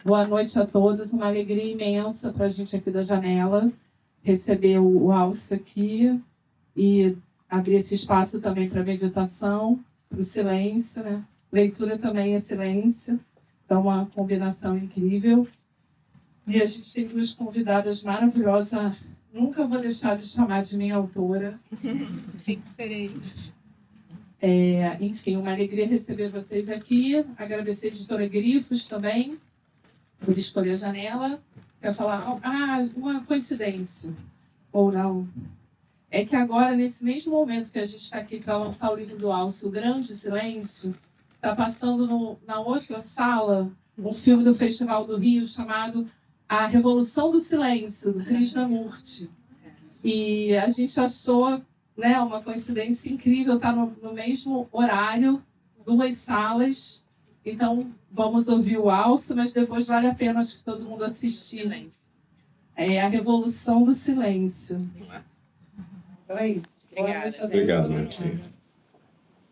Boa noite a todos. Uma alegria imensa para a gente aqui da janela receber o Alce aqui e abrir esse espaço também para meditação, para o silêncio, né? Leitura também é silêncio. Então, uma combinação incrível. E a gente tem duas convidadas maravilhosas. Nunca vou deixar de chamar de minha autora. Sempre serei. Enfim, uma alegria receber vocês aqui. Agradecer a editora Grifos também por escolher a janela. Quero falar, uma coincidência, ou não. É que agora, nesse mesmo momento que a gente está aqui para lançar o livro do Alce, O Grande Silêncio, está passando na outra sala um filme do Festival do Rio chamado A Revolução do Silêncio, do Krishnamurti. E a gente achou, né, uma coincidência incrível, tá no mesmo horário, duas salas. Então, vamos ouvir o Alce, mas depois vale a pena, acho que todo mundo assistir. É A Revolução do Silêncio. Então é isso. Obrigado, Martim.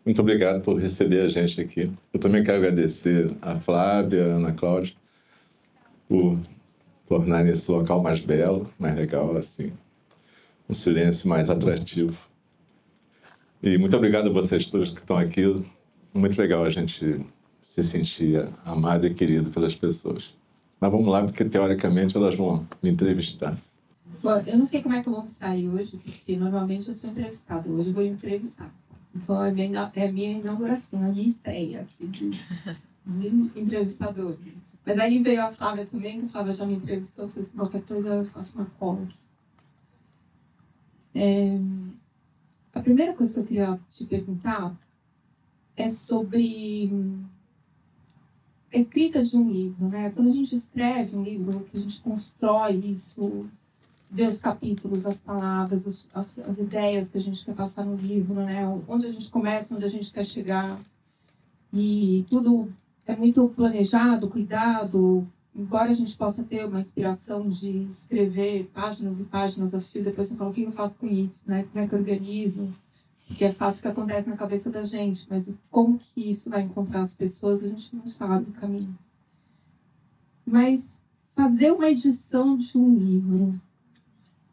Muito obrigado por receber a gente aqui. Eu também quero agradecer a Flávia, a Ana Cláudia, por tornar esse local mais belo, mais legal, assim, um silêncio mais atrativo. E muito obrigado a vocês todos que estão aqui. Muito legal a gente se sentir amado e querido pelas pessoas. Mas vamos lá, porque teoricamente elas vão me entrevistar. Bom, eu não sei como é que eu vou sair hoje, porque normalmente eu sou entrevistada. Hoje eu vou entrevistar. Então é a minha inauguração, a minha estreia aqui de entrevistador. Mas aí veio a Flávia também, que a Flávia já me entrevistou. Eu falei assim, qualquer coisa eu faço uma cola. A primeira coisa que eu queria te perguntar é sobre a escrita de um livro, né? Quando a gente escreve um livro, que a gente constrói isso, vê os capítulos, as palavras, as ideias que a gente quer passar no livro, né? Onde a gente começa, onde a gente quer chegar. E tudo é muito planejado, cuidado. Embora a gente possa ter uma inspiração de escrever páginas e páginas a fio, depois você fala, o que eu faço com isso, né? Como é que eu organizo? Porque é fácil o que acontece na cabeça da gente, mas como que isso vai encontrar as pessoas, a gente não sabe o caminho. Mas fazer uma edição de um livro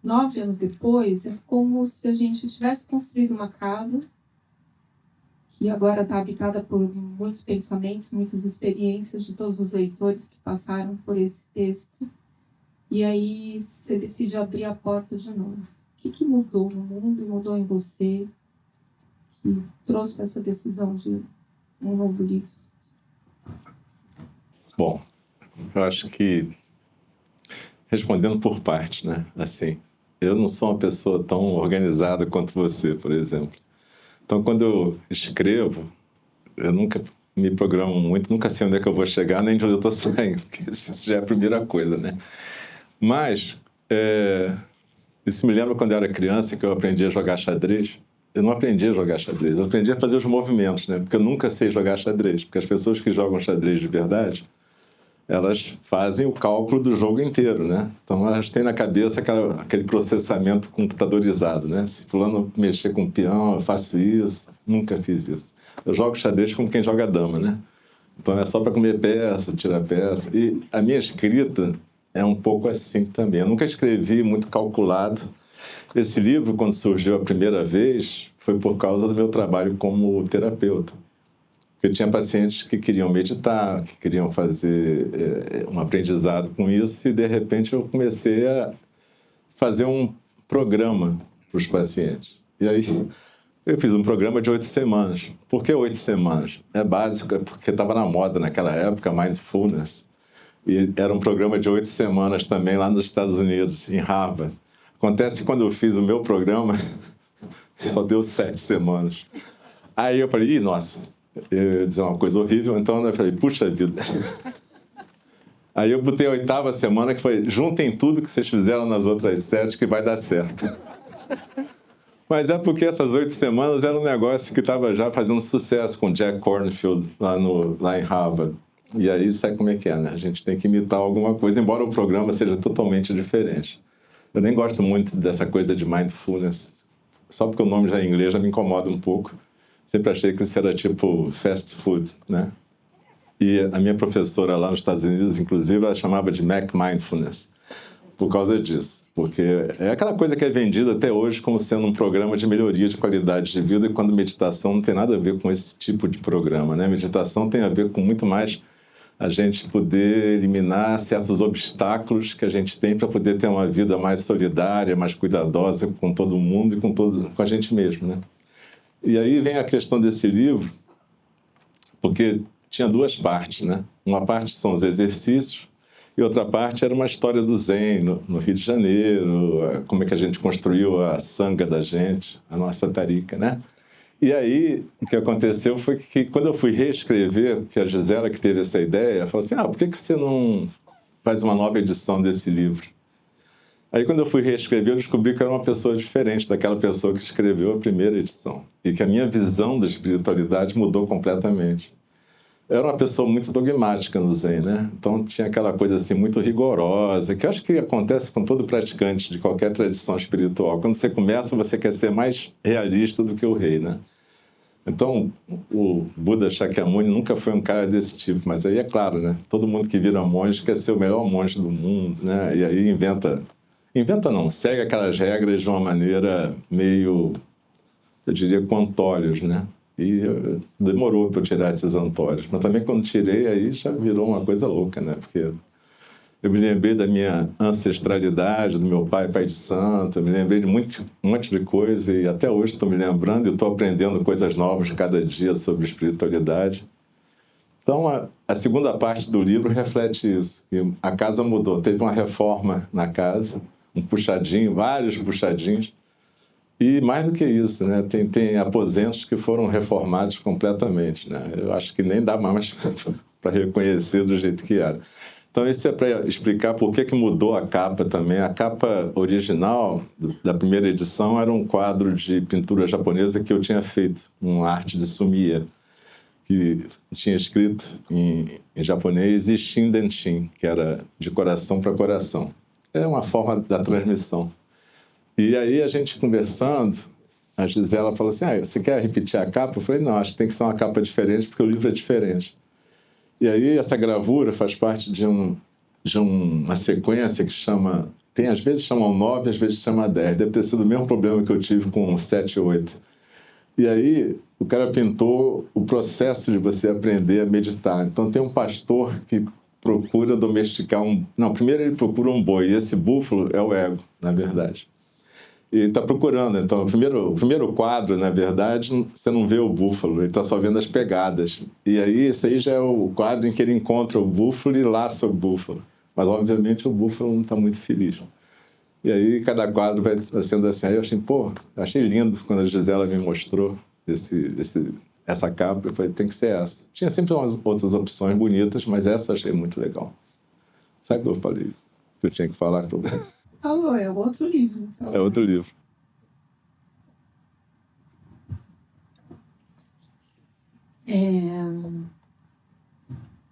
9 anos depois, é como se a gente tivesse construído uma casa que agora está habitada por muitos pensamentos, muitas experiências de todos os leitores que passaram por esse texto. E aí você decide abrir a porta de novo. O que mudou no mundo e mudou em você que trouxe essa decisão de um novo livro? Bom, eu acho que respondendo por parte, né? Assim, eu não sou uma pessoa tão organizada quanto você, por exemplo. Então, quando eu escrevo, eu nunca me programo muito, nunca sei onde é que eu vou chegar, nem de onde eu estou saindo, porque isso já é a primeira coisa, né? Mas, isso me lembra quando eu era criança, que eu aprendi a jogar xadrez. Eu não aprendi a jogar xadrez, eu aprendi a fazer os movimentos, né? Porque eu nunca sei jogar xadrez, porque as pessoas que jogam xadrez de verdade, elas fazem o cálculo do jogo inteiro, né? Então, elas têm na cabeça aquele processamento computadorizado, né? Se fulano mexer com o peão, eu faço isso. Nunca fiz isso. Eu jogo xadrez como quem joga dama, né? Então, é só para comer peça, tirar peça. E a minha escrita é um pouco assim também. Eu nunca escrevi muito calculado. Esse livro, quando surgiu a primeira vez, foi por causa do meu trabalho como terapeuta. Eu tinha pacientes que queriam meditar, que queriam fazer um aprendizado com isso, e de repente eu comecei a fazer um programa para os pacientes. E aí eu fiz um programa de 8 semanas. Por que 8 semanas? É básico, é porque estava na moda naquela época, mindfulness. E era um programa de 8 semanas também lá nos Estados Unidos, em Harvard. Acontece que quando eu fiz o meu programa, só deu 7 semanas. Aí eu falei, nossa... Eu ia dizer uma coisa horrível, então eu falei, puxa vida. Aí eu botei a 8ª semana, que foi, juntem tudo que vocês fizeram nas outras 7, que vai dar certo. Mas é porque essas 8 semanas era um negócio que estava já fazendo sucesso com Jack Kornfield lá em Harvard. E aí sabe como é que é, né? A gente tem que imitar alguma coisa, embora o programa seja totalmente diferente. Eu nem gosto muito dessa coisa de mindfulness. Só porque o nome já é inglês já me incomoda um pouco. Sempre achei que isso era tipo fast food, né? E a minha professora lá nos Estados Unidos, inclusive, ela chamava de Mac Mindfulness, por causa disso. Porque é aquela coisa que é vendida até hoje como sendo um programa de melhoria de qualidade de vida, e quando meditação não tem nada a ver com esse tipo de programa, né? Meditação tem a ver com muito mais a gente poder eliminar certos obstáculos que a gente tem para poder ter uma vida mais solidária, mais cuidadosa com todo mundo e com a gente mesmo, né? E aí vem a questão desse livro, porque tinha duas partes, né? Uma parte são os exercícios e outra parte era uma história do Zen no Rio de Janeiro, como é que a gente construiu a sanga da gente, a nossa tarica, né? E aí, o que aconteceu foi que quando eu fui reescrever, que a Gisela que teve essa ideia, falou assim, por que você não faz uma nova edição desse livro? Aí, quando eu fui reescrever, eu descobri que eu era uma pessoa diferente daquela pessoa que escreveu a primeira edição. E que a minha visão da espiritualidade mudou completamente. Eu era uma pessoa muito dogmática no Zen, né? Então, tinha aquela coisa assim, muito rigorosa, que eu acho que acontece com todo praticante de qualquer tradição espiritual. Quando você começa, você quer ser mais realista do que o rei, né? Então, o Buda Shakyamuni nunca foi um cara desse tipo, mas aí é claro, né? Todo mundo que vira monge quer ser o melhor monge do mundo, né? E aí inventa não, segue aquelas regras de uma maneira meio, eu diria, com antólios, né? E demorou para eu tirar esses antólios. Mas também quando tirei, aí já virou uma coisa louca, né? Porque eu me lembrei da minha ancestralidade, do meu pai de santo, eu me lembrei de um monte de coisa e até hoje estou me lembrando e estou aprendendo coisas novas cada dia sobre espiritualidade. Então, a segunda parte do livro reflete isso, que a casa mudou, teve uma reforma na casa, um puxadinho, vários puxadinhos, e mais do que isso, né, tem aposentos que foram reformados completamente, né? Eu acho que nem dá mais para reconhecer do jeito que era. Então, isso é para explicar por que mudou a capa também. A capa original da primeira edição era um quadro de pintura japonesa que eu tinha feito, uma arte de sumiya, que tinha escrito em japonês Ishin Denshin, que era de coração para coração. É uma forma da transmissão. E aí, a gente conversando, a Gisela falou assim, você quer repetir a capa? Eu falei, não, acho que tem que ser uma capa diferente, porque o livro é diferente. E aí, essa gravura faz parte de uma sequência que chama... às vezes chamam 9, às vezes chama 10. Deve ter sido o mesmo problema que eu tive com 7 e 8. E aí, o cara pintou o processo de você aprender a meditar. Então, tem um pastor que procura domesticar um... Não, primeiro ele procura um boi. E esse búfalo é o ego, na verdade. E está procurando. Então, o primeiro quadro, na verdade, você não vê o búfalo, ele está só vendo as pegadas. E aí, esse aí já é o quadro em que ele encontra o búfalo e laça o búfalo. Mas, obviamente, o búfalo não está muito feliz. E aí, cada quadro vai sendo assim. Aí eu achei lindo quando a Gisela me mostrou essa capa. Eu falei, tem que ser essa. Tinha sempre umas outras opções bonitas, mas essa eu achei muito legal. Sabe o que eu falei? Que eu tinha que falar para Falou, é outro livro. Então. É outro livro.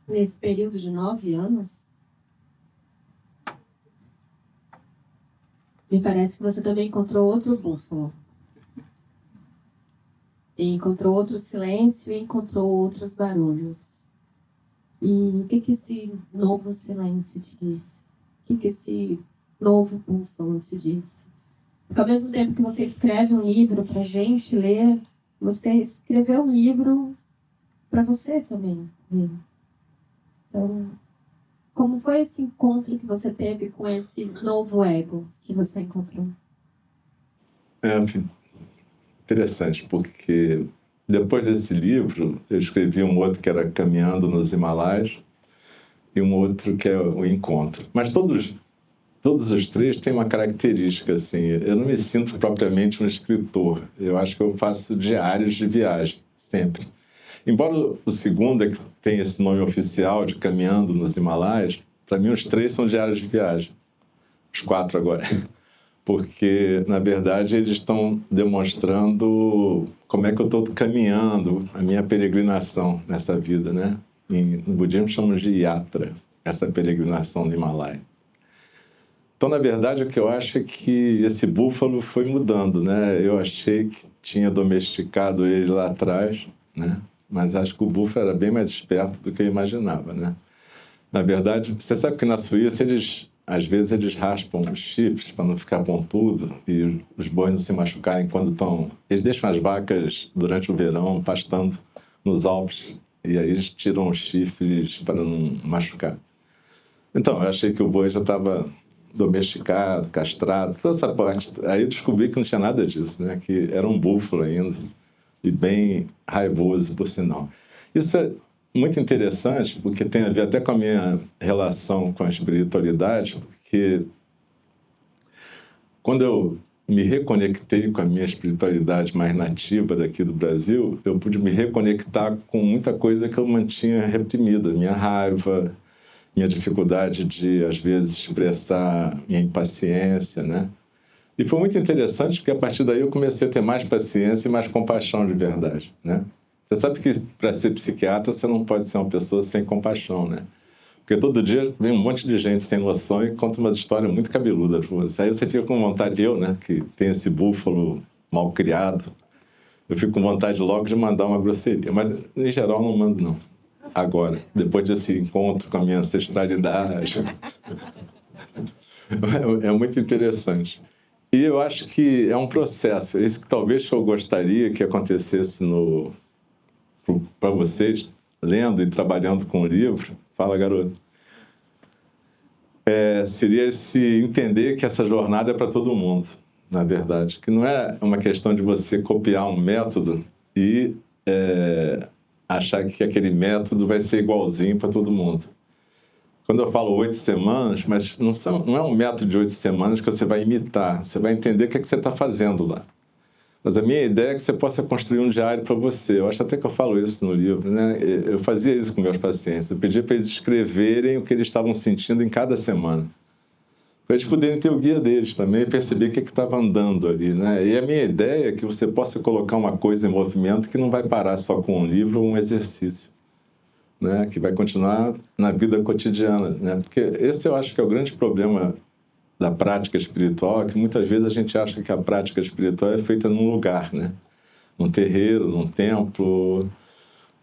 Nesse período de 9 anos, me parece que você também encontrou outro búfalo. E encontrou outro silêncio e encontrou outros barulhos. E o que esse novo silêncio te disse? O que esse novo búfalo te disse? Porque ao mesmo tempo que você escreve um livro para a gente ler, você escreveu um livro para você também ler. Então, como foi esse encontro que você teve com esse novo ego que você encontrou? Interessante, porque depois desse livro, eu escrevi um outro que era Caminhando nos Himalaias e um outro que é O Encontro. Mas todos os três têm uma característica, assim, eu não me sinto propriamente um escritor, eu acho que eu faço diários de viagem, sempre. Embora o segundo é que tem esse nome oficial de Caminhando nos Himalaias, para mim os três são diários de viagem, os 4 agora, porque, na verdade, eles estão demonstrando como é que eu estou caminhando a minha peregrinação nessa vida, né? No budismo chamamos de yatra, essa peregrinação no Himalaia. Então, na verdade, o que eu acho é que esse búfalo foi mudando, né? Eu achei que tinha domesticado ele lá atrás, né? mas acho que o búfalo era bem mais esperto do que eu imaginava, né? Na verdade, você sabe que na Suíça, às vezes, eles raspam os chifres para não ficar pontudo e os bois não se machucarem quando estão... Eles deixam as vacas, durante o verão, pastando nos Alpes, e aí eles tiram os chifres para não machucar. Então, eu achei que o boi já estava domesticado, castrado, toda essa parte. Aí eu descobri que não tinha nada disso, né? Que era um búfalo ainda, e bem raivoso, por sinal. Isso é muito interessante, porque tem a ver até com a minha relação com a espiritualidade, porque quando eu me reconectei com a minha espiritualidade mais nativa daqui do Brasil, eu pude me reconectar com muita coisa que eu mantinha reprimida, minha raiva, minha dificuldade de, às vezes, expressar minha impaciência, né? E foi muito interessante, porque a partir daí eu comecei a ter mais paciência e mais compaixão de verdade, né? Você sabe que para ser psiquiatra você não pode ser uma pessoa sem compaixão, né? Porque todo dia vem um monte de gente sem noção e conta uma história muito cabeluda para você. Aí você fica com vontade, eu, né, que tem esse búfalo mal criado, eu fico com vontade logo de mandar uma grosseria. Mas, em geral, não mando, não. Agora, depois desse encontro com a minha ancestralidade, é muito interessante. E eu acho que é um processo. Isso que talvez eu gostaria que acontecesse para vocês, lendo e trabalhando com o livro. Fala, garoto. Seria esse entender que essa jornada é para todo mundo, na verdade. Que não é uma questão de você copiar um método e achar que aquele método vai ser igualzinho para todo mundo. Quando eu falo 8 semanas, mas não é um método de 8 semanas que você vai imitar, você vai entender o que você está fazendo lá. Mas a minha ideia é que você possa construir um diário para você. Eu acho até que eu falo isso no livro, né? Eu fazia isso com meus pacientes. Eu pedia para eles escreverem o que eles estavam sentindo em cada semana. Para eles poderem ter o guia deles também e perceber o que estava andando ali, né? E a minha ideia é que você possa colocar uma coisa em movimento que não vai parar só com um livro ou um exercício, né? Que vai continuar na vida cotidiana, né? Porque esse eu acho que é o grande problema da prática espiritual, que muitas vezes a gente acha que a prática espiritual é feita num lugar, né? Num terreiro, num templo,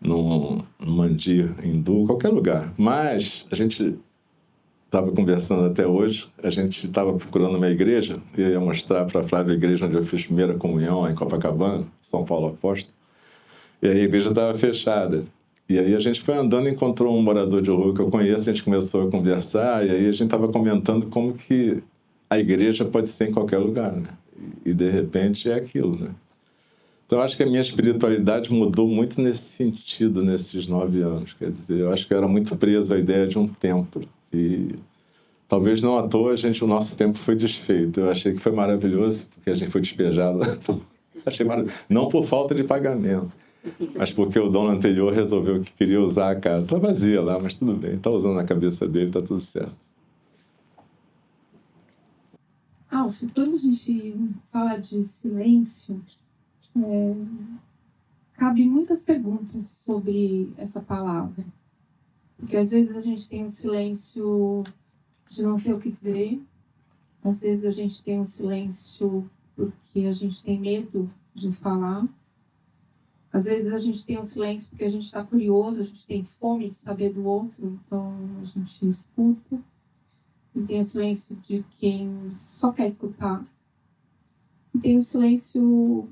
num mandir hindu, qualquer lugar. Mas a gente estava conversando até hoje, a gente estava procurando uma igreja, e eu ia mostrar para a Flávia a igreja onde eu fiz primeira comunhão, em Copacabana, São Paulo Apóstolo, e a igreja estava fechada. E aí a gente foi andando e encontrou um morador de rua que eu conheço, a gente começou a conversar, e aí a gente estava comentando como que a igreja pode ser em qualquer lugar, né? E de repente é aquilo, né? Então eu acho que a minha espiritualidade mudou muito nesse sentido, nesses 9 anos. Quer dizer, eu acho que eu era muito preso à ideia de um templo. E talvez não à toa o nosso tempo foi desfeito. Eu achei que foi maravilhoso, porque a gente foi despejado. Achei maravilhoso. Não por falta de pagamento, mas porque o dono anterior resolveu que queria usar a casa. Está vazia lá, mas tudo bem. Está usando a cabeça dele, está tudo certo. Alcio, quando a gente fala de silêncio, cabe muitas perguntas sobre essa palavra. Porque às vezes a gente tem um silêncio de não ter o que dizer, às vezes a gente tem um silêncio porque a gente tem medo de falar, às vezes a gente tem um silêncio porque a gente está curioso, a gente tem fome de saber do outro, então a gente escuta. E tem o silêncio de quem só quer escutar. E tem o silêncio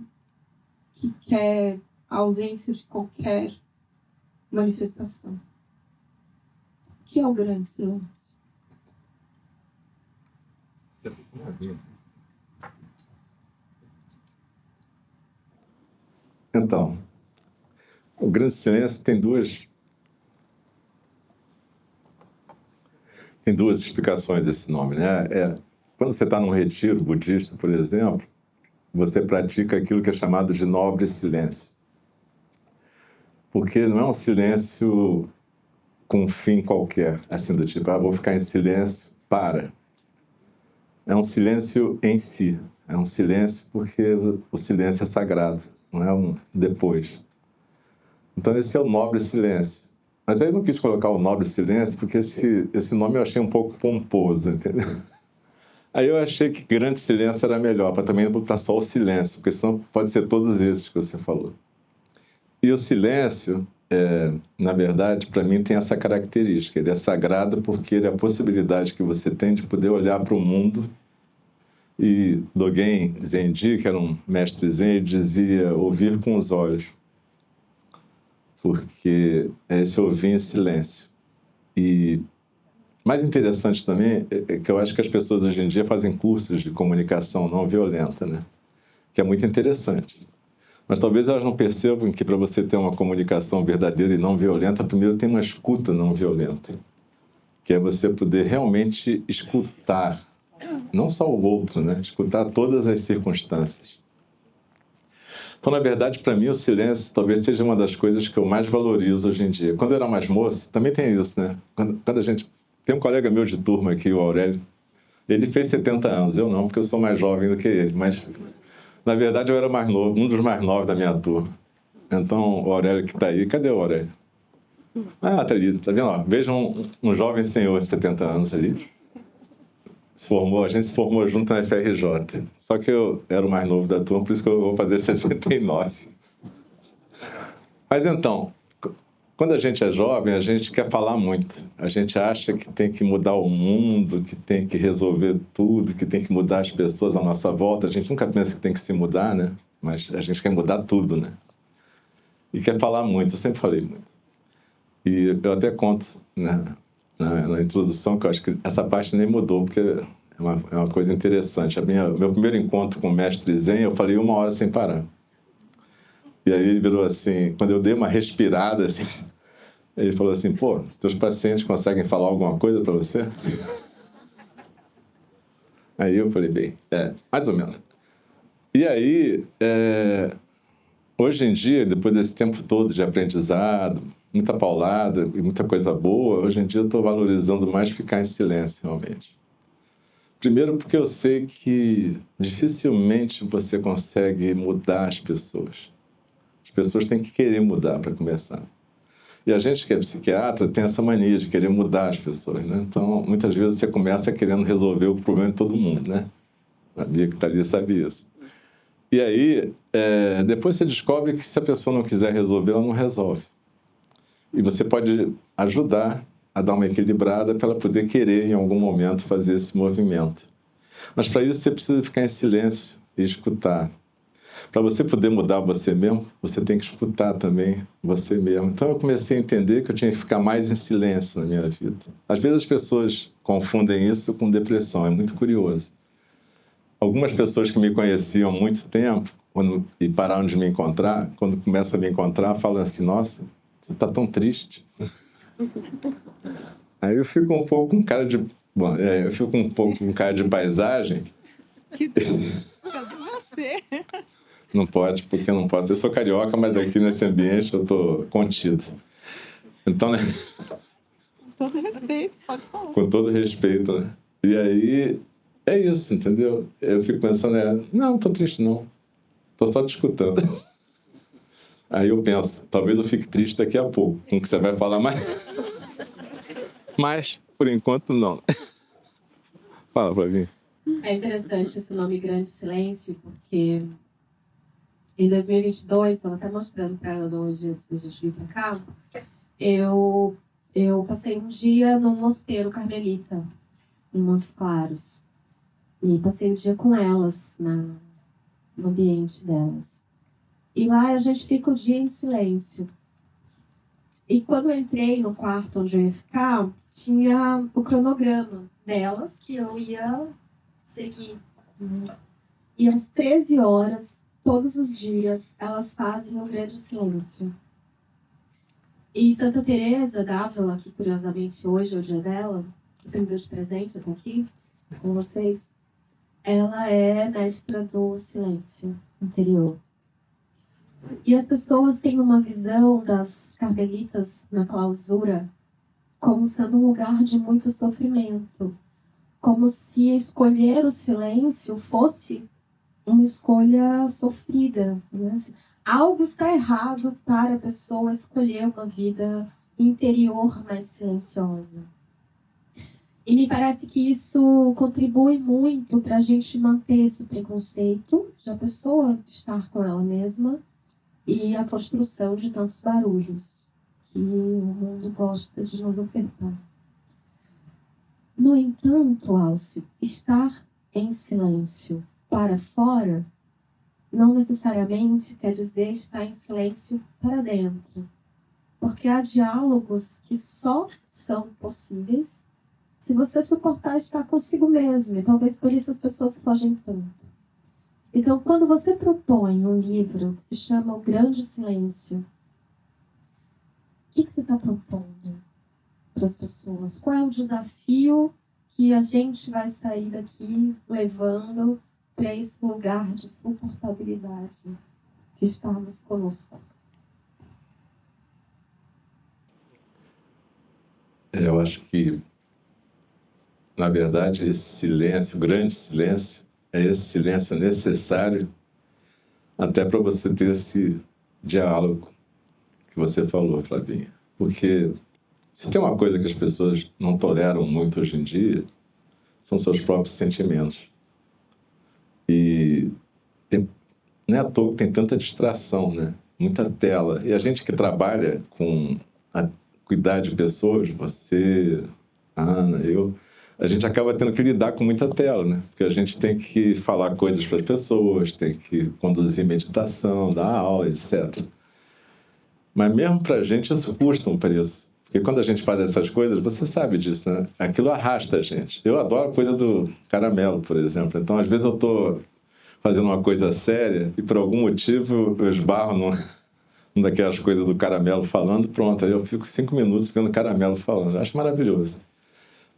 que quer a ausência de qualquer manifestação. O que é o grande silêncio? Então, o grande silêncio tem duas explicações desse nome, né? Quando você está num retiro budista, por exemplo, você pratica aquilo que é chamado de nobre silêncio. Porque não é um silêncio com um fim qualquer, assim do tipo, vou ficar em silêncio, para. É um silêncio em si. É um silêncio porque o silêncio é sagrado, não é um depois. Então esse é o nobre silêncio. Mas aí eu não quis colocar o nobre silêncio porque esse nome eu achei um pouco pomposo, entendeu? Aí eu achei que grande silêncio era melhor, para também botar só o silêncio, porque senão pode ser todos esses que você falou. E o silêncio, na verdade, para mim tem essa característica. Ele é sagrado porque ele é a possibilidade que você tem de poder olhar para o mundo. E Dogen Zenji, que era um mestre zen, ele dizia ouvir com os olhos, porque é esse ouvir em silêncio. E mais interessante também é que eu acho que as pessoas hoje em dia fazem cursos de comunicação não violenta, né? Que é muito interessante. Mas talvez elas não percebam que para você ter uma comunicação verdadeira e não violenta, primeiro tem uma escuta não violenta, que é você poder realmente escutar, não só o outro, né? Escutar todas as circunstâncias. Então, na verdade, para mim, o silêncio talvez seja uma das coisas que eu mais valorizo hoje em dia. Quando eu era mais moço, também tem isso, né? Quando a gente... Tem um colega meu de turma aqui, o Aurélio. Ele fez 70 anos, eu não, porque eu sou mais jovem do que ele. Mas, na verdade, eu era mais novo, um dos mais novos da minha turma. Então, o Aurélio que está aí... Cadê o Aurélio? Ah, tá ali, tá vendo? Ó, veja um jovem senhor de 70 anos ali. A gente se formou junto na FRJ. Só que eu era o mais novo da turma, por isso que eu vou fazer 69. Mas então, quando a gente é jovem, a gente quer falar muito. A gente acha que tem que mudar o mundo, que tem que resolver tudo, que tem que mudar as pessoas à nossa volta. A gente nunca pensa que tem que se mudar, né? Mas a gente quer mudar tudo, né? E quer falar muito. Eu sempre falei muito. E eu até conto, né, na introdução, que eu acho que essa parte nem mudou, porque é uma coisa interessante. Meu primeiro encontro com o mestre Zen, eu falei 1 hora sem parar. E aí ele virou assim, quando eu dei uma respirada, assim, ele falou assim, pô, teus pacientes conseguem falar alguma coisa para você? Aí eu falei, bem, mais ou menos. E aí, hoje em dia, depois desse tempo todo de aprendizado, muita paulada e muita coisa boa, hoje em dia eu estou valorizando mais ficar em silêncio, realmente. Primeiro porque eu sei que dificilmente você consegue mudar as pessoas. As pessoas têm que querer mudar para começar. E a gente que é psiquiatra tem essa mania de querer mudar as pessoas, né? Então, muitas vezes você começa querendo resolver o problema de todo mundo, né? A Bia que está ali sabe isso. E aí, depois você descobre que se a pessoa não quiser resolver, ela não resolve. E você pode ajudar a dar uma equilibrada para ela poder querer, em algum momento, fazer esse movimento. Mas, para isso, você precisa ficar em silêncio e escutar. Para você poder mudar você mesmo, você tem que escutar também você mesmo. Então, eu comecei a entender que eu tinha que ficar mais em silêncio na minha vida. Às vezes, as pessoas confundem isso com depressão. É muito curioso. Algumas pessoas que me conheciam há muito tempo e pararam de me encontrar, quando começam a me encontrar, falam assim, nossa, você está tão triste. Aí eu fico um pouco com cara de... Bom, eu fico um pouco com cara de paisagem. Que Deus, cadê você? Não pode, porque não pode. Eu sou carioca, mas aqui nesse ambiente eu estou contido. Então, né? Com todo respeito, pode falar. Com todo respeito, né? E aí, é isso, entendeu? Eu fico pensando, não estou triste não. Estou só te escutando. Aí eu penso, talvez eu fique triste daqui a pouco, com o que você vai falar mais. Mas, por enquanto, não. Fala pra mim. É interessante esse nome Grande Silêncio, porque em 2022, estava até mostrando para Ana hoje, antes da gente vir para cá, eu passei um dia num mosteiro carmelita, em Montes Claros. E passei o dia com elas, no ambiente delas. E lá a gente fica o dia em silêncio. E quando eu entrei no quarto onde eu ia ficar, tinha o cronograma delas que eu ia seguir. E às 13 horas, todos os dias, elas fazem o grande silêncio. E Santa Teresa d'Ávila, que curiosamente hoje é o dia dela, você me deu de presente, eu tô aqui com vocês, ela é mestra do silêncio interior. E as pessoas têm uma visão das carmelitas na clausura como sendo um lugar de muito sofrimento. Como se escolher o silêncio fosse uma escolha sofrida. Né? Assim, algo está errado para a pessoa escolher uma vida interior mais silenciosa. E me parece que isso contribui muito para a gente manter esse preconceito de a pessoa estar com ela mesma e a construção de tantos barulhos que o mundo gosta de nos ofertar. No entanto, Alcio, estar em silêncio para fora não necessariamente quer dizer estar em silêncio para dentro, porque há diálogos que só são possíveis se você suportar estar consigo mesmo, e talvez por isso as pessoas fogem tanto. Então, quando você propõe um livro que se chama O Grande Silêncio, o que você está propondo para as pessoas? Qual é o desafio que a gente vai sair daqui levando para esse lugar de suportabilidade, de estarmos conosco? Eu acho que, na verdade, esse silêncio, o grande silêncio, é esse silêncio necessário até para você ter esse diálogo que você falou, Flavinha. Porque se tem uma coisa que as pessoas não toleram muito hoje em dia, são seus próprios sentimentos. E não é à toa que tem tanta distração, né? Muita tela. E a gente que trabalha com cuidar de pessoas, você, Ana, eu, a gente acaba tendo que lidar com muita tela, né? Porque a gente tem que falar coisas para as pessoas, tem que conduzir meditação, dar aula, etc. Mas mesmo para a gente isso custa um preço. Porque quando a gente faz essas coisas, você sabe disso, né? Aquilo arrasta a gente. Eu adoro a coisa do caramelo, por exemplo. Então, às vezes eu estou fazendo uma coisa séria e por algum motivo eu esbarro numa daquelas coisas do caramelo falando, pronto, aí eu fico 5 minutos vendo caramelo falando. Eu acho maravilhoso.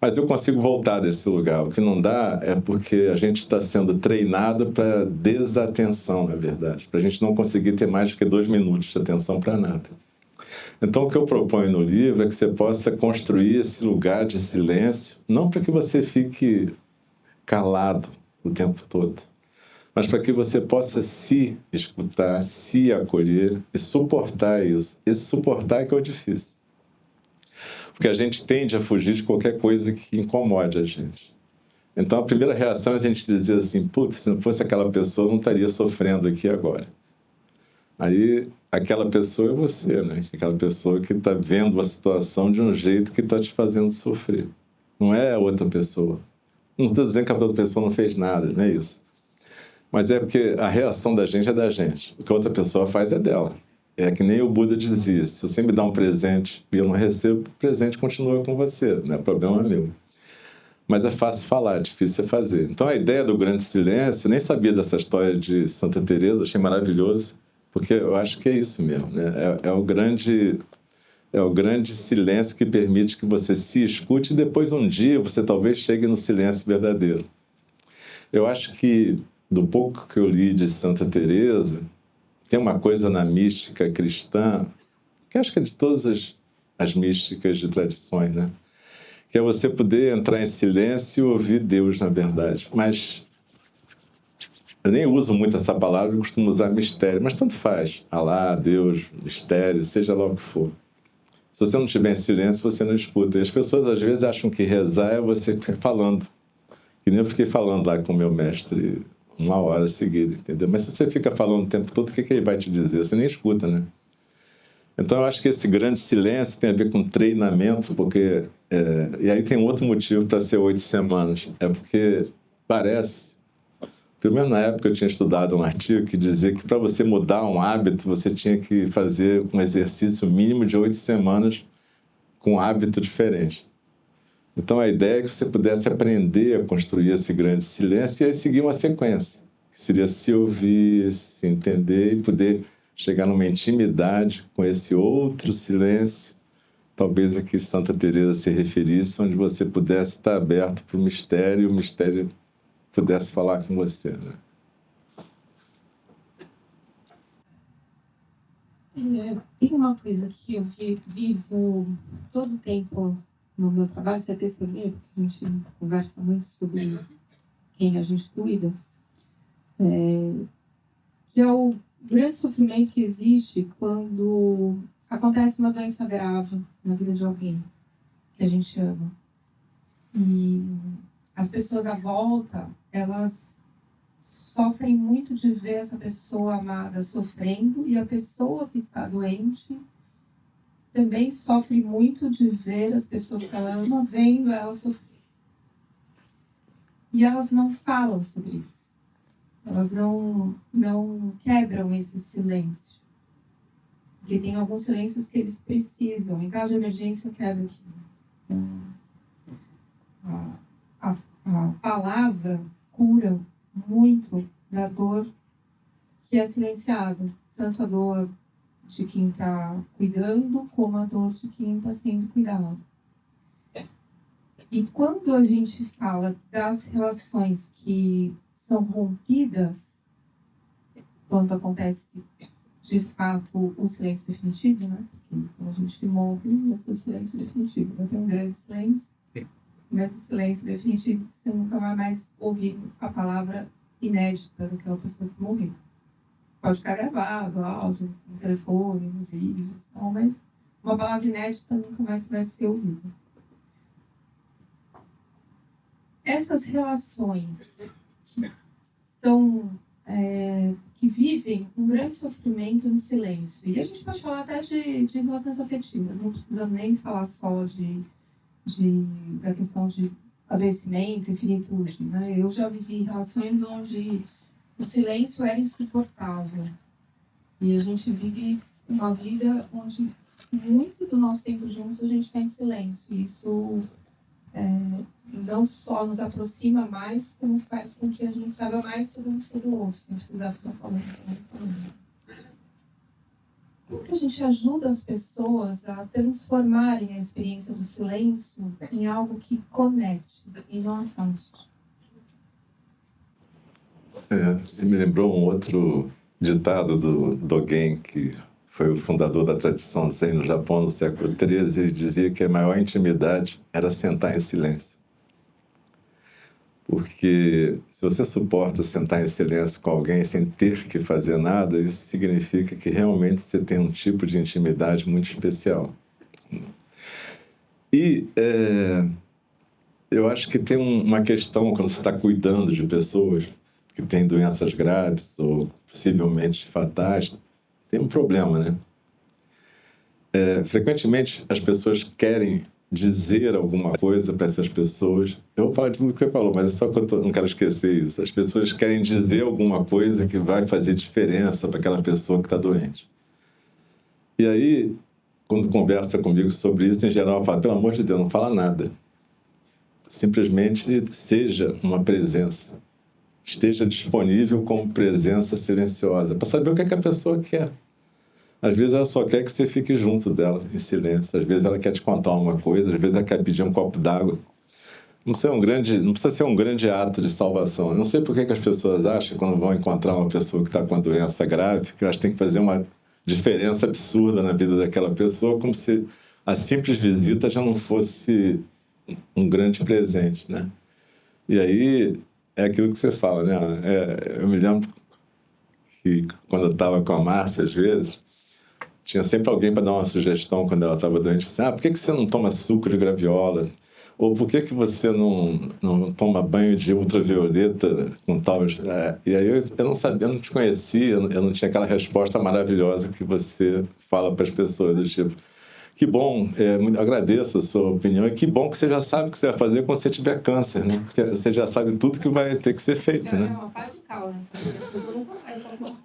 Mas eu consigo voltar desse lugar. O que não dá é porque a gente está sendo treinado para desatenção, na verdade. Para a gente não conseguir ter mais do que 2 minutos de atenção para nada. Então, o que eu proponho no livro é que você possa construir esse lugar de silêncio, não para que você fique calado o tempo todo, mas para que você possa se escutar, se acolher e suportar isso. Esse suportar é que é o difícil. Porque a gente tende a fugir de qualquer coisa que incomode a gente. Então, a primeira reação é a gente dizer assim, putz, se não fosse aquela pessoa, eu não estaria sofrendo aqui agora. Aí, aquela pessoa é você, né? Aquela pessoa que está vendo a situação de um jeito que está te fazendo sofrer. Não é a outra pessoa. Não estou dizendo que a outra pessoa não fez nada, não é isso. Mas é porque a reação da gente é da gente. O que a outra pessoa faz é dela. É que nem o Buda dizia, se você me dá um presente e eu não recebo, o presente continua com você, não é problema meu. Mas é fácil falar, é difícil fazer. Então a ideia do grande silêncio, eu nem sabia dessa história de Santa Teresa, achei maravilhoso, porque eu acho que é isso mesmo, né? É o grande silêncio que permite que você se escute e depois um dia você talvez chegue no silêncio verdadeiro. Eu acho que, do pouco que eu li de Santa Teresa, tem uma coisa na mística cristã, que acho que é de todas as místicas de tradições, né? Que é você poder entrar em silêncio e ouvir Deus, na verdade. Mas eu nem uso muito essa palavra, eu costumo usar mistério, mas tanto faz. Alá, Deus, mistério, seja lá o que for. Se você não estiver em silêncio, você não escuta. E as pessoas, às vezes, acham que rezar é você ficar falando. Que nem eu fiquei falando lá com o meu mestre 1 hora seguida, entendeu? Mas se você fica falando o tempo todo, o que ele vai te dizer? Você nem escuta, né? Então, eu acho que esse grande silêncio tem a ver com treinamento, porque... e aí tem outro motivo para ser 8 semanas. É porque parece... Pelo menos na época eu tinha estudado um artigo que dizia que para você mudar um hábito, você tinha que fazer um exercício mínimo de 8 semanas com um hábito diferente. Então, a ideia é que você pudesse aprender a construir esse grande silêncio e aí seguir uma sequência, que seria se ouvir, se entender e poder chegar numa intimidade com esse outro silêncio, talvez a que Santa Teresa se referisse, onde você pudesse estar aberto para o mistério e o mistério pudesse falar com você, né? Tem uma coisa que eu vivo todo o tempo no meu trabalho, você é testemunha, porque a gente conversa muito sobre quem a gente cuida, que é o grande sofrimento que existe quando acontece uma doença grave na vida de alguém que a gente ama. E as pessoas à volta, elas sofrem muito de ver essa pessoa amada sofrendo, e a pessoa que está doente também sofre muito de ver as pessoas que ela ama vendo ela sofrer. E elas não falam sobre isso. Elas não quebram esse silêncio. Porque tem alguns silêncios que eles precisam. Em caso de emergência, quebra aqui. Então, a palavra cura muito da dor que é silenciada. Tanto a dor de quem está cuidando, como a dor de quem está sendo cuidado. E quando a gente fala das relações que são rompidas, quando acontece de fato o silêncio definitivo, né? Porque quando a gente morre, vai ser o silêncio definitivo. Vai ter um grande silêncio, mas o silêncio definitivo, você nunca vai mais ouvir a palavra inédita daquela pessoa que morreu. Pode ficar gravado, áudio, no telefone, nos vídeos, tal, mas uma palavra inédita nunca mais vai ser ouvida. Essas relações que são que vivem um grande sofrimento no silêncio, e a gente pode falar até de relações afetivas, não precisa nem falar só da questão de adoecimento e finitude, né? Eu já vivi relações onde o silêncio era insuportável, e a gente vive uma vida onde muito do nosso tempo juntos a gente está em silêncio. Isso não só nos aproxima mais, como faz com que a gente saiba mais sobre um sobre o outro, sem precisar ficar falando. Como que a gente ajuda as pessoas a transformarem a experiência do silêncio em algo que conecte e não afaste? Você me lembrou um outro ditado do Dogen, que foi o fundador da tradição Zen no Japão no século XIII. Ele dizia que a maior intimidade era sentar em silêncio. Porque se você suporta sentar em silêncio com alguém sem ter que fazer nada, isso significa que realmente você tem um tipo de intimidade muito especial. E eu acho que tem uma questão quando você está cuidando de pessoas que têm doenças graves ou possivelmente fatais, tem um problema, né? Frequentemente as pessoas querem dizer alguma coisa para essas pessoas. Eu vou falar de tudo que você falou, mas é só que eu não quero esquecer isso. As pessoas querem dizer alguma coisa que vai fazer diferença para aquela pessoa que está doente. E aí, quando conversa comigo sobre isso, em geral, eu falo, pelo amor de Deus, não fala nada. Simplesmente seja uma presença. Esteja disponível como presença silenciosa, para saber o que é que a pessoa quer. Às vezes ela só quer que você fique junto dela, em silêncio. Às vezes ela quer te contar uma coisa, às vezes ela quer pedir um copo d'água. Não precisa ser um grande ato de salvação. Eu não sei por que as pessoas acham, quando vão encontrar uma pessoa que está com uma doença grave, que elas têm que fazer uma diferença absurda na vida daquela pessoa, como se a simples visita já não fosse um grande presente, né? E aí é aquilo que você fala, né? Eu me lembro que quando eu estava com a Márcia, às vezes, tinha sempre alguém para dar uma sugestão quando ela estava doente. Assim, por que você não toma suco de graviola? Ou por que você não toma banho de ultravioleta com tal... E aí eu não sabia, eu não te conhecia, eu não tinha aquela resposta maravilhosa que você fala para as pessoas, do tipo, que bom, agradeço a sua opinião, e que bom que você já sabe o que você vai fazer quando você tiver câncer, né? Porque você já sabe tudo que vai ter que ser feito, né? É uma pá de cal, né?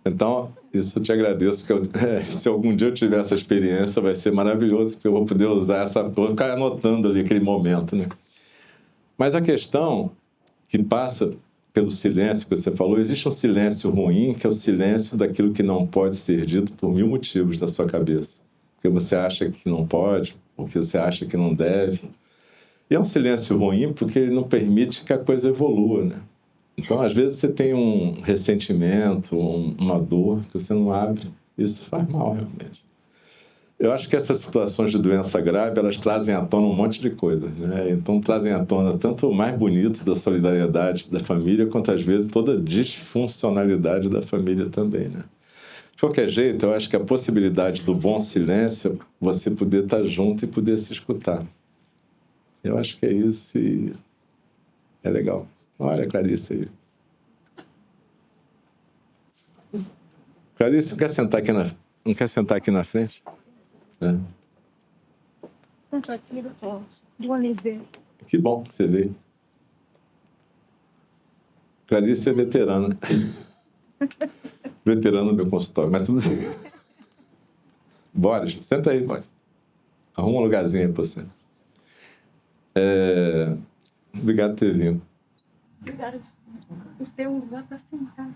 Então, isso eu te agradeço, porque se algum dia eu tiver essa experiência, vai ser maravilhoso, porque eu vou poder usar vou ficar anotando ali aquele momento, né? Mas a questão que passa pelo silêncio que você falou, existe um silêncio ruim, que é o silêncio daquilo que não pode ser dito por 1000 motivos na sua cabeça. Porque você acha que não pode, porque você acha que não deve. E é um silêncio ruim porque ele não permite que a coisa evolua, né? Então, às vezes, você tem um ressentimento, uma dor que você não abre. Isso faz mal, realmente. Eu acho que essas situações de doença grave, elas trazem à tona um monte de coisas, né? Então, trazem à tona tanto o mais bonito da solidariedade da família, quanto, às vezes, toda a disfuncionalidade da família também, né? De qualquer jeito, eu acho que a possibilidade do bom silêncio, você poder estar junto e poder se escutar. Eu acho que é isso e é legal. Olha a Clarice aí. Clarice, não quer sentar aqui na frente? É. Que bom que você veio. Clarice é veterana. Veterana do meu consultório, mas tudo bem. Boris, senta aí, Boris. Arruma um lugarzinho aí pra você. Obrigado por ter vindo. Obrigada por ter um lugar para sentar.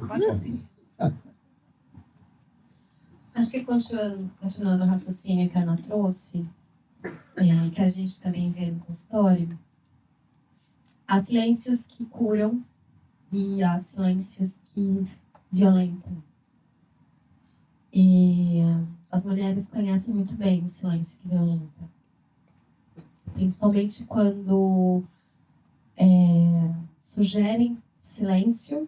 Olha assim. Acho que continuando o raciocínio que a Ana trouxe, que a gente também vê no consultório, há silêncios que curam e há silêncios que violentam. E as mulheres conhecem muito bem o silêncio que violenta. Principalmente quando sugerem silêncio,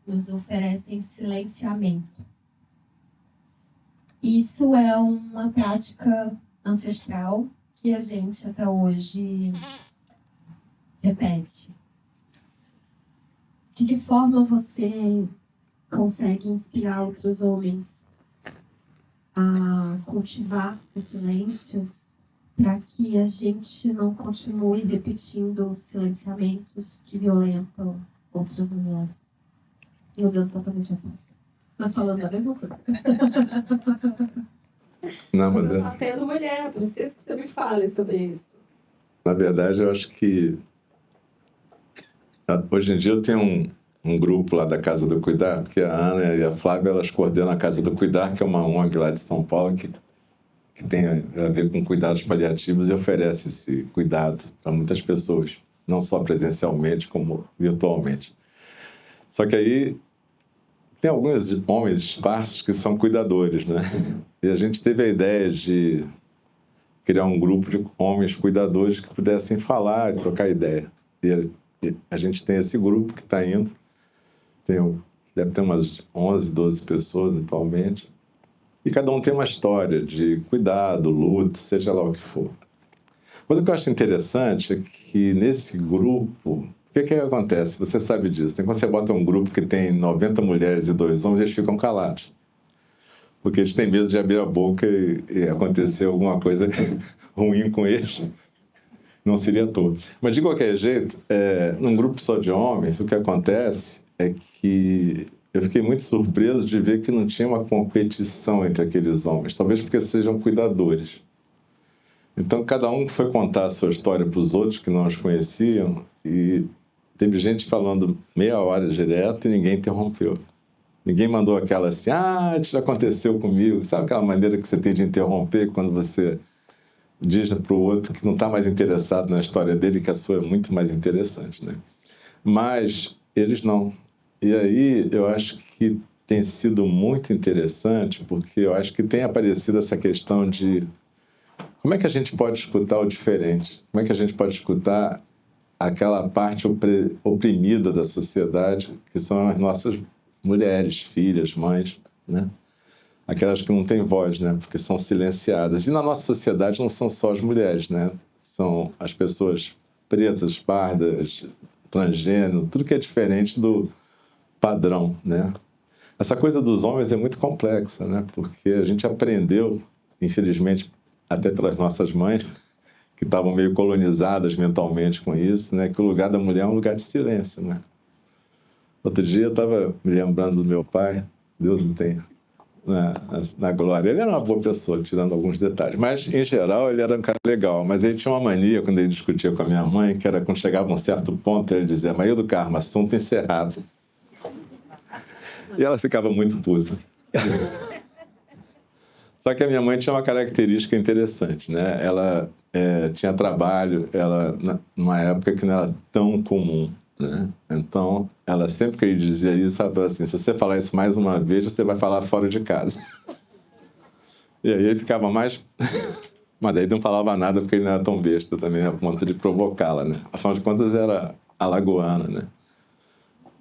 nos oferecem silenciamento. Isso é uma prática ancestral que a gente até hoje repete. De que forma você consegue inspirar outros homens a cultivar o silêncio para que a gente não continue repetindo silenciamentos que violentam outras mulheres? Mudando totalmente a pauta. Mas falando a mesma coisa. Não, mas Eu atendo mulher, preciso que você me fale sobre isso. na verdade, eu acho que hoje em dia eu tenho um grupo lá da Casa do Cuidar, porque a Ana e a Flávia, elas coordenam a Casa do Cuidar, que é uma ONG lá de São Paulo, que tem a ver com cuidados paliativos e oferece esse cuidado para muitas pessoas, não só presencialmente, como virtualmente. Só que aí tem alguns homens esparsos que são cuidadores, né? E a gente teve a ideia de criar um grupo de homens cuidadores que pudessem falar e trocar ideia. E a gente tem esse grupo que está indo, deve ter umas 11, 12 pessoas atualmente, e cada um tem uma história de cuidado, luto, seja lá o que for. Mas o que eu acho interessante é que nesse grupo, o que acontece? Você sabe disso. Quando você bota um grupo que tem 90 mulheres e 2 homens, eles ficam calados. Porque eles têm medo de abrir a boca e acontecer alguma coisa ruim com eles. Não seria à toa. Mas, de qualquer jeito, num grupo só de homens, o que acontece é que eu fiquei muito surpreso de ver que não tinha uma competição entre aqueles homens. Talvez porque sejam cuidadores. Então, cada um foi contar a sua história para os outros que não os conheciam e teve gente falando meia hora direto e ninguém interrompeu. Ninguém mandou aquela assim, isso já aconteceu comigo. Sabe aquela maneira que você tem de interromper quando você diz para o outro que não está mais interessado na história dele, que a sua é muito mais interessante, né? Mas eles não. E aí eu acho que tem sido muito interessante, porque eu acho que tem aparecido essa questão de como é que a gente pode escutar o diferente? Como é que a gente pode escutar aquela parte oprimida da sociedade, que são as nossas mulheres, filhas, mães, né? Aquelas que não têm voz, né? Porque são silenciadas. E na nossa sociedade não são só as mulheres, né? São as pessoas pretas, pardas, transgênero, tudo que é diferente do padrão, né? Essa coisa dos homens é muito complexa, né? Porque a gente aprendeu, infelizmente, até pelas nossas mães, que estavam meio colonizadas mentalmente com isso, né? Que o lugar da mulher é um lugar de silêncio, né? Outro dia eu estava me lembrando do meu pai, Deus o tenha na glória. Ele era uma boa pessoa, tirando alguns detalhes, mas em geral ele era um cara legal. Mas ele tinha uma mania quando ele discutia com a minha mãe, que era quando chegava a um certo ponto, ele dizia: Maria do Carmo, assunto encerrado. E ela ficava muito puta. Só que a minha mãe tinha uma característica interessante, né? Ela tinha trabalho, numa época que não era tão comum, né? Então, ela sempre que ele dizia isso, ela falava assim: se você falar isso mais uma vez, você vai falar fora de casa. E aí ele ficava mais... Mas daí não falava nada porque ele não era tão besta também, a ponto de provocá-la, né? Afinal de contas, era alagoana, né?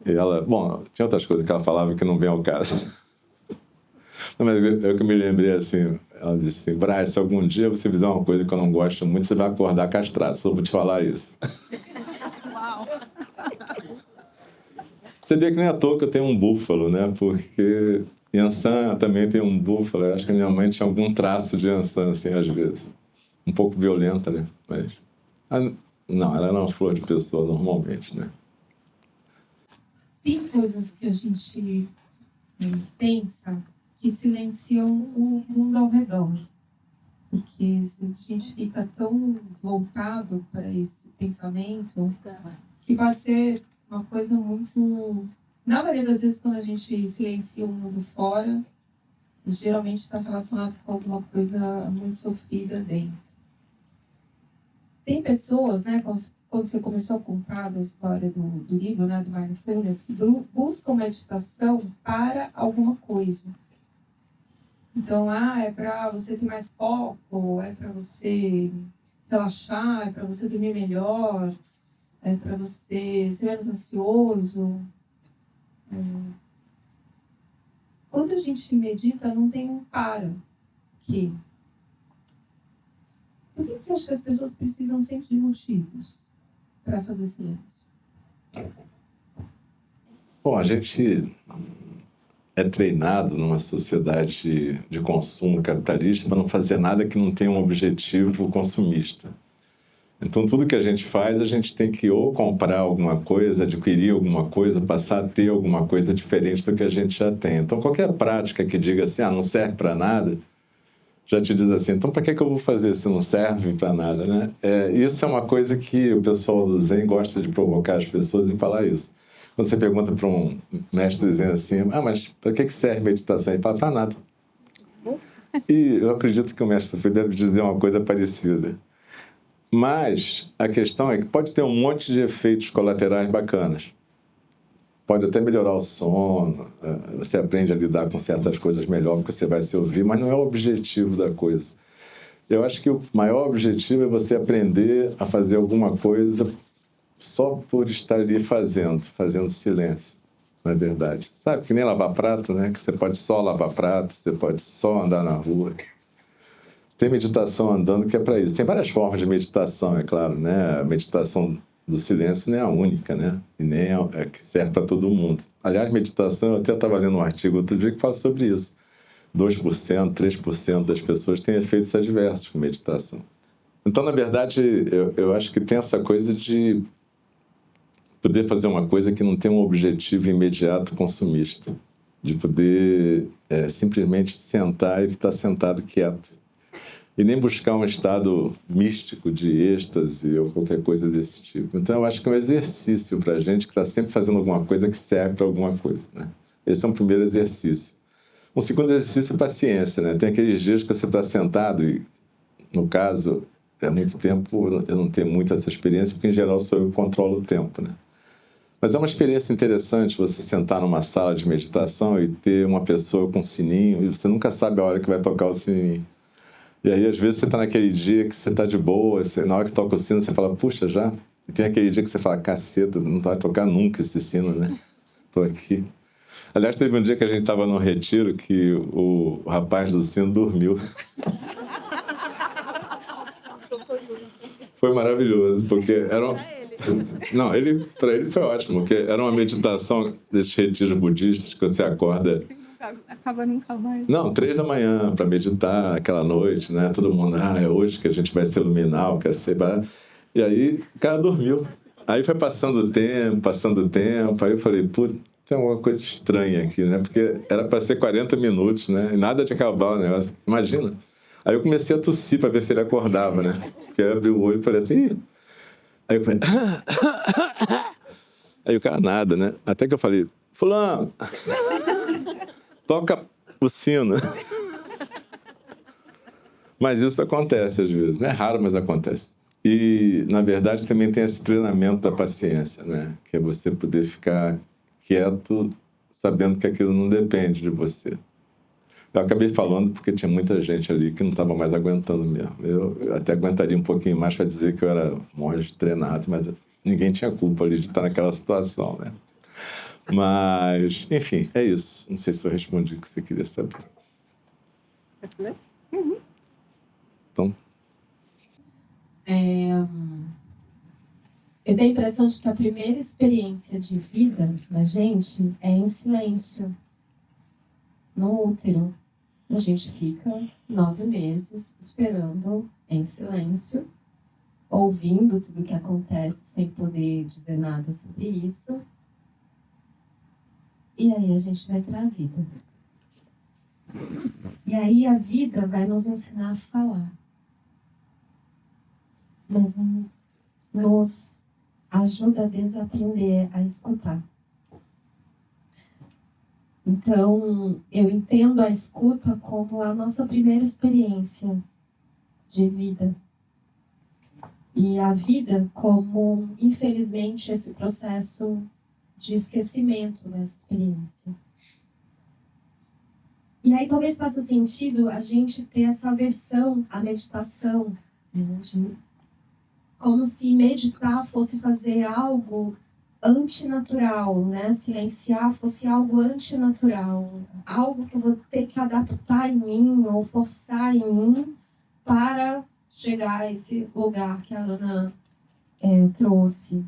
E ela... Bom, tinha outras coisas que ela falava que não vem ao caso. Mas eu que me lembrei assim, ela disse assim: Braz, se algum dia você fizer uma coisa que eu não gosto muito, você vai acordar castrado, só vou te falar isso. Uau! Você vê que nem à toa que eu tenho um búfalo, né? Porque Yansan também tem um búfalo. Eu acho que a minha mãe tinha algum traço de Yansan, assim, às vezes. Um pouco violenta, né? Mas... não, ela não é uma flor de pessoa normalmente, né? Tem coisas que a gente pensa que silenciam o mundo ao redor. Porque se a gente fica tão voltado para esse pensamento, que pode ser uma coisa muito... Na maioria das vezes, quando a gente silencia o mundo fora, geralmente está relacionado com alguma coisa muito sofrida dentro. Tem pessoas, né, quando você começou a contar a história do livro, né, do Mindfulness, que buscam meditação para alguma coisa. Então, é para você ter mais foco, é para você relaxar, é para você dormir melhor, é para você ser menos ansioso. Quando a gente medita, não tem um para quê. Por que você acha que as pessoas precisam sempre de motivos para fazer silêncio? Bom, a gente é treinado numa sociedade de consumo capitalista para não fazer nada que não tenha um objetivo consumista. Então, tudo que a gente faz, a gente tem que ou comprar alguma coisa, adquirir alguma coisa, passar a ter alguma coisa diferente do que a gente já tem. Então, qualquer prática que diga assim, não serve para nada, já te diz assim, então para que eu vou fazer se não serve para nada, né? Isso é uma coisa que o pessoal do Zen gosta de provocar as pessoas em falar isso. Quando você pergunta para um mestre Zen assim, mas para que serve meditação? Ele fala, para nada. E eu acredito que o mestre Fui deve dizer uma coisa parecida. Mas a questão é que pode ter um monte de efeitos colaterais bacanas. Pode até melhorar o sono, você aprende a lidar com certas coisas melhor porque você vai se ouvir, mas não é o objetivo da coisa. Eu acho que o maior objetivo é você aprender a fazer alguma coisa só por estar ali fazendo silêncio, na verdade. Sabe, que nem lavar prato, né? Que você pode só lavar prato, você pode só andar na rua. Tem meditação andando que é para isso. Tem várias formas de meditação, é claro, né? A meditação do silêncio não é a única, né? E nem é que serve para todo mundo. Aliás, meditação, eu até estava lendo um artigo outro dia que fala sobre isso. 2%, 3% das pessoas têm efeitos adversos com meditação. Então, na verdade, eu acho que tem essa coisa de poder fazer uma coisa que não tem um objetivo imediato consumista. De poder simplesmente sentar e estar sentado quieto. E nem buscar um estado místico de êxtase ou qualquer coisa desse tipo. Então, eu acho que é um exercício para a gente que está sempre fazendo alguma coisa que serve para alguma coisa, né? Esse é um primeiro exercício. Um segundo exercício é paciência, né? Tem aqueles dias que você está sentado e, no caso, há muito tempo eu não tenho muito essa experiência, porque, em geral, sou eu que controlo o tempo, né? Mas é uma experiência interessante você sentar numa sala de meditação e ter uma pessoa com sininho e você nunca sabe a hora que vai tocar o sininho. E aí, às vezes, você está naquele dia que você está de boa, na hora que toca o sino, você fala, puxa, já? E tem aquele dia que você fala, caceta, não vai tocar nunca esse sino, né? Tô aqui. Aliás, teve um dia que a gente estava num retiro que o rapaz do sino dormiu. Foi maravilhoso, porque era Não, para ele foi ótimo, porque era uma meditação desses retiros budistas que você acorda... Acaba nunca mais. Não, 3 da manhã para meditar aquela noite, né? Todo mundo, é hoje que a gente vai se iluminar, o que é. E aí o cara dormiu. Aí foi passando o tempo, aí eu falei, putz, tem alguma coisa estranha aqui, né? Porque era para ser 40 minutos, né? E nada de acabar o negócio. Imagina. Aí eu comecei a tossir para ver se ele acordava, né? Porque eu abri o olho e falei assim... Ih! Aí eu falei... Aí o cara nada, né? Até que eu falei, fulano... Toca o sino. Mas isso acontece às vezes. Não é raro, mas acontece. E, na verdade, também tem esse treinamento da paciência, né? Que é você poder ficar quieto sabendo que aquilo não depende de você. Eu acabei falando porque tinha muita gente ali que não estava mais aguentando mesmo. Eu até aguentaria um pouquinho mais para dizer que eu era monge treinado, mas ninguém tinha culpa ali de estar naquela situação, né? Mas, enfim, é isso. Não sei se eu respondi o que você queria saber. Respondeu? Então... Eu tenho a impressão de que a primeira experiência de vida da gente é em silêncio. no útero. A gente fica 9 meses esperando em silêncio, ouvindo tudo o que acontece, sem poder dizer nada sobre isso. E aí a gente vai para a vida. E aí a vida vai nos ensinar a falar. Mas nos ajuda a desaprender a escutar. Então, eu entendo a escuta como a nossa primeira experiência de vida. E a vida como, infelizmente, esse processo de esquecimento dessa experiência. E aí talvez faça sentido a gente ter essa aversão à meditação, né? Como se meditar fosse fazer algo antinatural, né? Silenciar fosse algo antinatural, algo que eu vou ter que adaptar em mim ou forçar em mim para chegar a esse lugar que a Ana trouxe.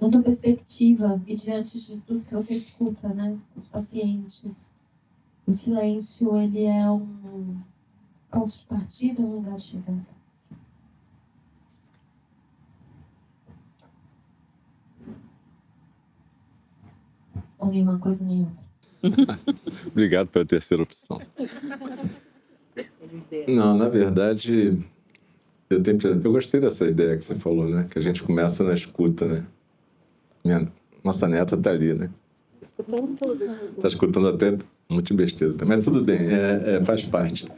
Na tua perspectiva e diante de tudo que você escuta, né, os pacientes, o silêncio, ele é um ponto de partida, um lugar de chegada? Ou nem uma coisa nem outra? Obrigado pela terceira opção. Não, na verdade, eu gostei dessa ideia que você falou, né? Que a gente começa na escuta, né? Nossa neta tá ali, né? Escutando tudo. Tá escutando até muito besteira, mas tudo bem, faz parte.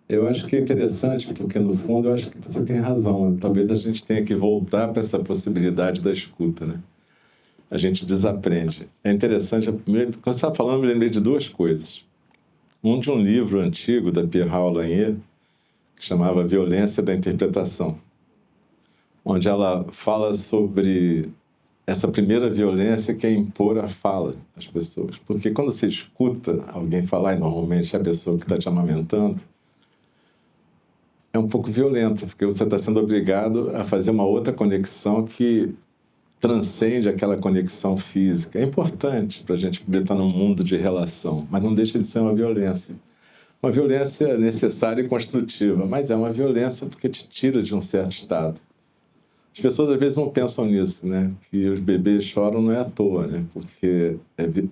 Eu acho que é interessante, porque no fundo eu acho que você tem razão. Talvez a gente tenha que voltar para essa possibilidade da escuta, né? A gente desaprende. É interessante, quando você estava falando, eu me lembrei de duas coisas. De um livro antigo da Pierre Lanier, que chamava Violência da Interpretação, onde ela fala sobre essa primeira violência que é impor a fala às pessoas. Porque quando você escuta alguém falar, e normalmente é a pessoa que está te amamentando, é um pouco violento, porque você está sendo obrigado a fazer uma outra conexão que transcende aquela conexão física. É importante para a gente poder estar num mundo de relação, mas não deixa de ser uma violência. Uma violência necessária e construtiva, mas é uma violência porque te tira de um certo estado. As pessoas às vezes não pensam nisso, né? Que os bebês choram não é à toa, né? Porque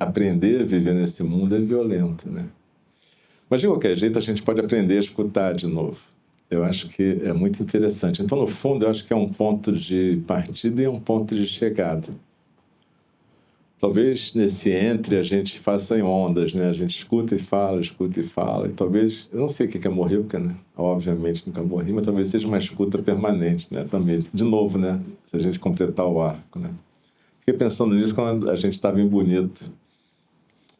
aprender a viver nesse mundo é violento, né? Mas de qualquer jeito a gente pode aprender a escutar de novo. Eu acho que é muito interessante. Então, no fundo, eu acho que é um ponto de partida e um ponto de chegada. Talvez nesse entre a gente faça em ondas, né? A gente escuta e fala, e talvez, eu não sei o que é morrer, porque, né? Obviamente nunca morri, mas talvez seja uma escuta permanente, né? Também, de novo, né? Se a gente completar o arco, né? Fiquei pensando nisso quando a gente estava em Bonito.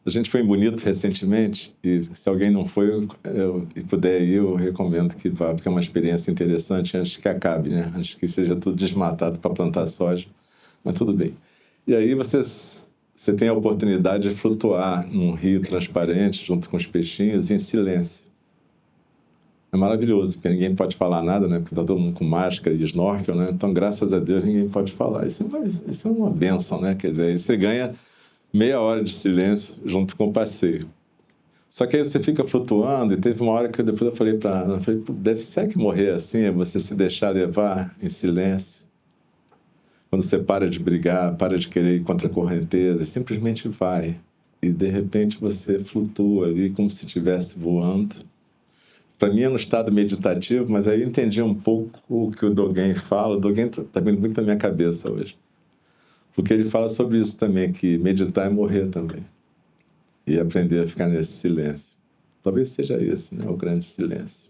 A gente foi em Bonito recentemente, e se alguém não foi e puder ir, eu recomendo que vá, porque é uma experiência interessante antes que acabe, né? Antes que seja tudo desmatado para plantar soja, mas tudo bem. E aí você tem a oportunidade de flutuar num rio transparente junto com os peixinhos em silêncio. É maravilhoso, porque ninguém pode falar nada, né? Porque está todo mundo com máscara e snorkel, né? Então, graças a Deus, ninguém pode falar. Isso é uma bênção, né? Quer dizer, aí você ganha meia hora de silêncio junto com o passeio. Só que aí você fica flutuando, e teve uma hora que depois eu falei para Ana, deve ser que morrer assim, é você se deixar levar em silêncio. Quando você para de brigar, para de querer ir contra a correnteza, simplesmente vai. E de repente você flutua ali como se estivesse voando. Para mim é um estado meditativo, mas aí eu entendi um pouco o que o Dogen fala. O Dogen está vindo muito na minha cabeça hoje. Porque ele fala sobre isso também, que meditar é morrer também. E aprender a ficar nesse silêncio. Talvez seja esse, né? O grande silêncio.